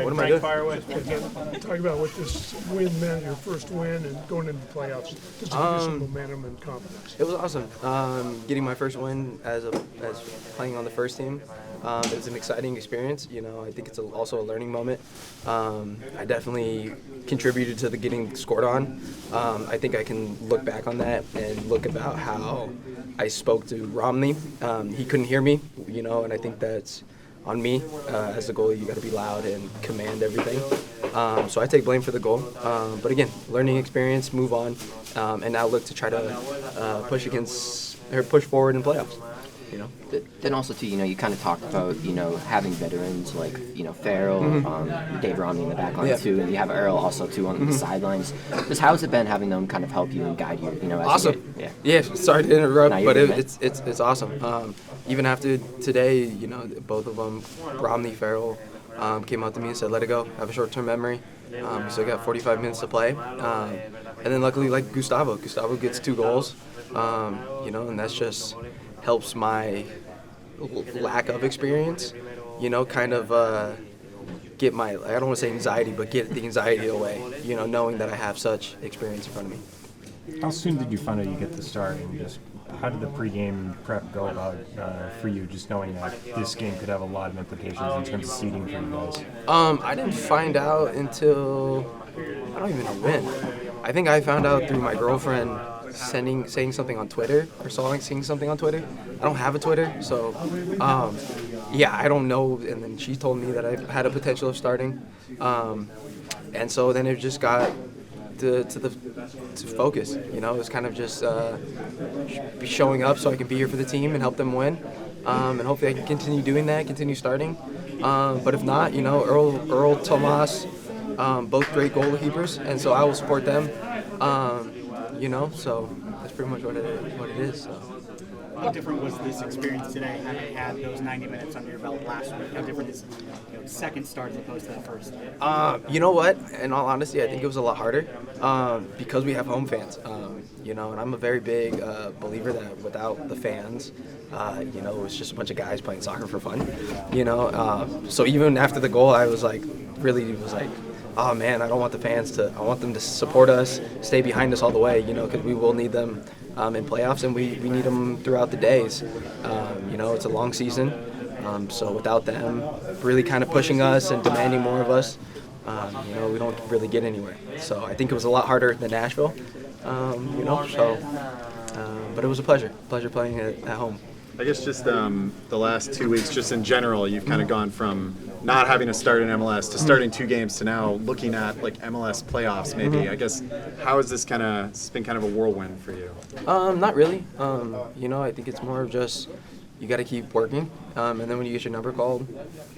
What am I doing? Talk about what this win meant, your first win, and going into the playoffs. Just to give you some momentum and confidence. It was awesome. Getting my first win as playing on the first team. It was an exciting experience. You know, I think it's also a learning moment. I definitely contributed to the getting scored on. I think I can look back on that and look about how I spoke to Romney. He couldn't hear me, you know, and I think that's on me. As the goalie, you got to be loud and command everything. So I take blame for the goal. But again, learning experience, move on, and now look to try to push forward in playoffs. You know. Then also too, you know, you kind of talked about, you know, having veterans like, you know, Farrell, Dave Romney in the back line too, and you have Earl also too on the sidelines. Just how has it been having them kind of help you and guide you? You know, as awesome. Yeah. Sorry to interrupt, but it's awesome. Even after today, you know, both of them, Romney, Farrell, came out to me and said, "Let it go. Have a short-term memory." We still got 45 minutes to play, and then luckily, like Gustavo gets 2 goals. You know, and that's just helps my lack of experience, you know, kind of get my, I don't want to say anxiety, but get the anxiety away, you know, knowing that I have such experience in front of me. How soon did you find out you get the start, and just how did the pregame prep go about for you, just knowing that this game could have a lot of implications in terms of seeding for you guys? I didn't find out until, I don't even know when. I think I found out through my girlfriend saying something on Twitter or seeing something on Twitter. I don't have a Twitter, so I don't know. And then she told me that I had a potential of starting, and so then it just got to focus. You know, it was kind of just showing up so I can be here for the team and help them win, and hopefully I can continue doing that, continue starting. But if not, you know, Earl, Tomas, both great goalkeepers, and so I will support them. You know, so that's pretty much what it is. So. How different was this experience today, having had those 90 minutes under your belt last week? How different is second start as opposed to that first? You know what? In all honesty, I think it was a lot harder because we have home fans. You know, and I'm a very big believer that without the fans, you know, it was just a bunch of guys playing soccer for fun. You know, so even after the goal, I was like, oh man, I don't want the fans to. I want them to support us, stay behind us all the way, you know, because we will need them in playoffs, and we need them throughout the days. You know, it's a long season, so without them really kind of pushing us and demanding more of us, you know, we don't really get anywhere. So I think it was a lot harder than Nashville, you know. So, but it was a pleasure playing at home. I guess just the last 2 weeks, just in general, you've kind of gone from not having to start in MLS to starting 2 games to now looking at like MLS playoffs maybe. I guess how is this it's been kind of a whirlwind for you? Not really. You know, I think it's more of just you got to keep working, and then when you get your number called,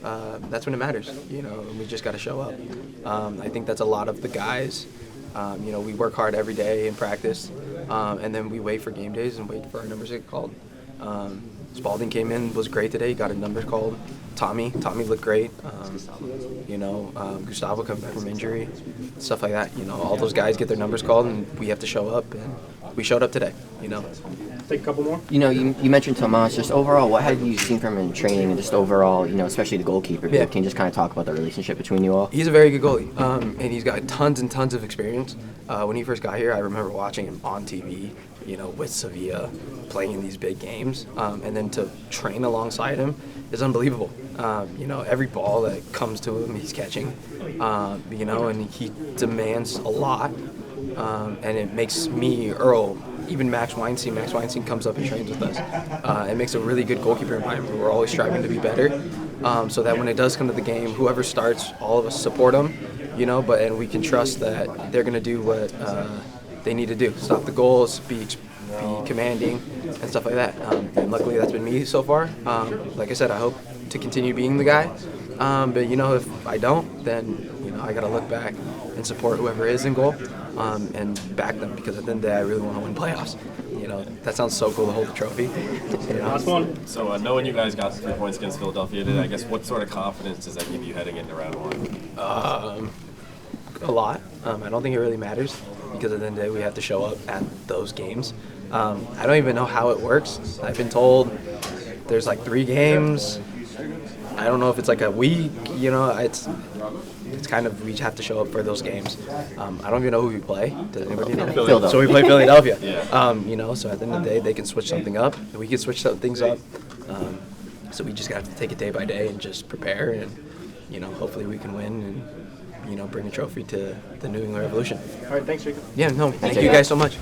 that's when it matters. You know, and we just got to show up. I think that's a lot of the guys. You know, we work hard every day in practice, and then we wait for game days and wait for our numbers to get called. Spalding came in, was great today, got a numbers called. Tommy looked great. You know, Gustavo coming back from injury, stuff like that. You know, all those guys get their numbers called, and we have to show up, and we showed up today, you know. Take a couple more. You know, you mentioned Tomas. Just overall, what have you seen from him in training, and just overall, you know, especially the goalkeeper? Yeah. Can you just kind of talk about the relationship between you all? He's a very good goalie, and he's got tons and tons of experience. When he first got here, I remember watching him on TV, you know, with Sevilla, playing in these big games, and then to train alongside him is unbelievable. You know, every ball that comes to him, he's catching, you know, and he demands a lot, and it makes me, Earl, even Max Weinstein comes up and trains with us. It makes a really good goalkeeper environment. We're always striving to be better, so that when it does come to the game, whoever starts, all of us support them, you know, and we can trust that they're going to do what they need to do. Stop the goals, be commanding, and stuff like that. And luckily that's been me so far. Like I said, I hope to continue being the guy. But, you know, if I don't, then, you know, I got to look back and support whoever is in goal and back them, because at the end of the day, I really want to win playoffs. You know, that sounds so cool to hold the trophy. You know? Last one. So knowing you guys got 3 points against Philadelphia today, I guess what sort of confidence does that give you heading into round 1? A lot. I don't think it really matters, because at the end of the day, we have to show up at those games. I don't even know how it works. I've been told there's like 3 games. I don't know if it's like a week, you know, it's kind of, we have to show up for those games. I don't even know who we play. Does anybody know? Philadelphia. So we play Philadelphia. Yeah. You know, so at the end of the day, they can switch something up. We can switch some things up. So we just got to take it day by day and just prepare, and, you know, hopefully we can win and, you know, bring a trophy to the New England Revolution. All right, thanks, Jacob. Yeah, no, thank you guys so much.